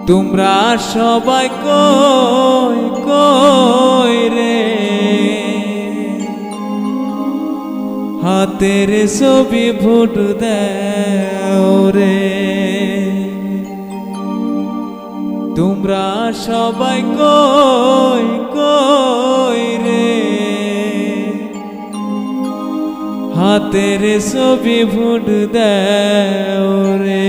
তোমরা সবাই কই কই রে, হাতের ছবি ভোট দাও রে। তোমরা সবাই কই কই রে, হাতের ছবি ভোট দাও রে।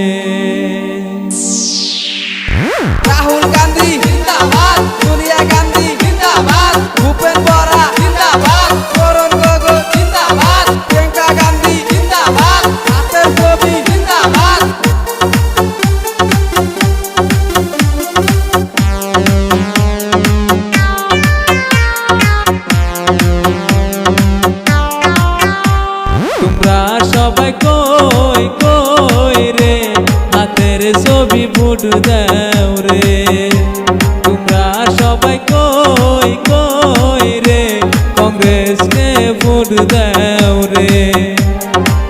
রাহুল গান্ধী জিন্দাবাদ, সোনিয়া গান্ধী জিন্দাবাদ, ভূপেন বরা জিন্দাবাদ, করণ গগৈ জিন্দাবাদ, প্রিয়াঙ্কা গান্ধী জিন্দাবাদ, হাতের ছবি জিন্দাবাদ। তোমরা সবাই কই কই রে, হাতের ছবি ভোট দাও রে। তোমরা সবাই কই কই রে, কংগ্রেসকে ভোট দাও রে।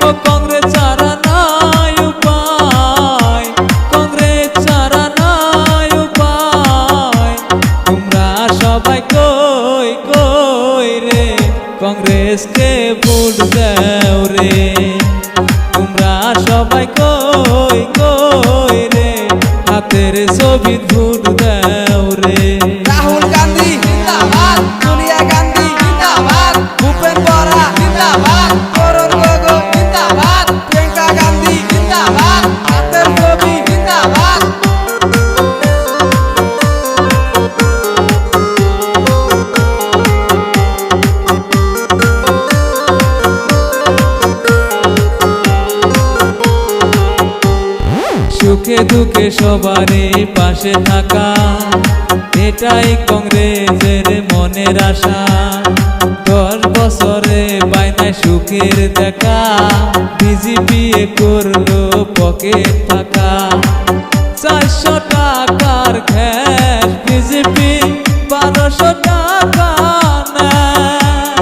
ও কংগ্রেস ছাড়া নাই উপায়, কংগ্রেস ছাড়া নাই উপায়। তোমরা সবাই কই কই রে, কংগ্রেসকে ভোট দাও রে। তোমরা সবাই কই কই রে, হাতের ছবি ভোট দাও রে। রাহুল গান্ধী জিন্দাবাদ, সোনিয়া গান্ধী জিন্দাবাদ, ভূপেন বরা জিন্দাবাদ, করণ গগৈ জিন্দাবাদ, প্রিয়াঙ্কা গান্ধী জিন্দাবাদ, হাতের ছবি জিন্দাবাদ। সুখে দুঃখে সবারই পাশে থাকা, এটাই কংগ্রেসের মনের আশা। 10 বছরে বাইনায় সুখের দেখা, বিজেপি করলো পকেট ফাঁকা। 400 টাকার ঘ্যাস বিজেপি 1200 টাকা নেয়।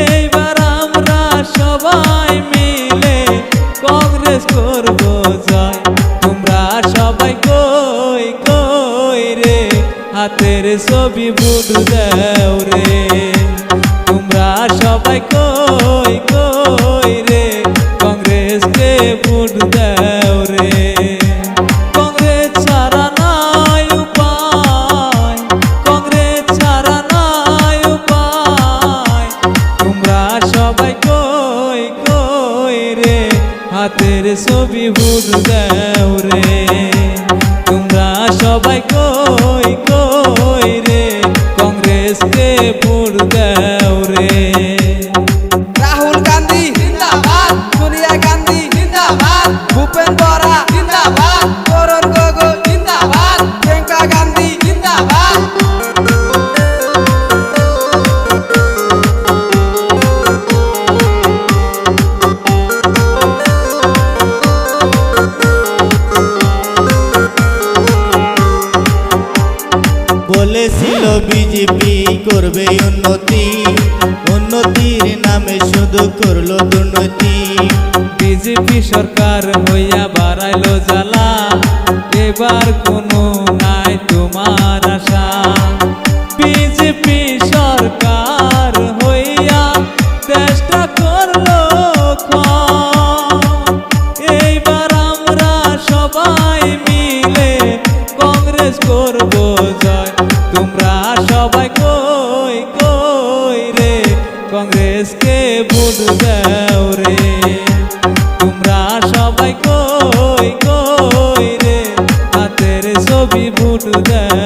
এইবার আমরা সবাই মিলে কংগ্রেস করবো জয়। তোমরা সবাই কই কই রে, হাতের ছবি ভোট দাও রে। তোমরা সবাই কই কই রে, কংগ্রেসকে ভোট দাও রে। কংগ্রেস ছাড়া নাই উপায়, কংগ্রেস ছাড়া নাই উপায়। তোমরা সবাই কই কই রে, হাতের ছবি ভোট দাও রে। তোমরা সবাই কই কই রে, কংগ্রেসকে ভোট দাও রে। রাহুল গান্ধী জিন্দাবাদ, সোনিয়া গান্ধী জিন্দাবাদ, ভূপেন বরা জিন্দাবাদ, করণ গগৈ জিন্দাবাদ, প্রিয়াঙ্কা গান্ধী জিন্দাবাদ। বলেছিল বিজেপি করবে উন্নতি, উন্নতির নামে শুধু করলো দুর্নীতি। বিজেপি সরকার হইয়া বাড়াইলো জ্বালা, এবার কোনো নাই তোমার আশা। বিজেপি সরকার হইয়া চেষ্টা করলো ক্ষয়। এইবার আমরা সবাই মিলে কংগ্রেস করবো জয়। তোমরা সবাই কই কই রে, কংগ্রেসকে ভোট দাও রে। তোমরা সবাই কই কই রে, হাতের ছবি ভোট দাও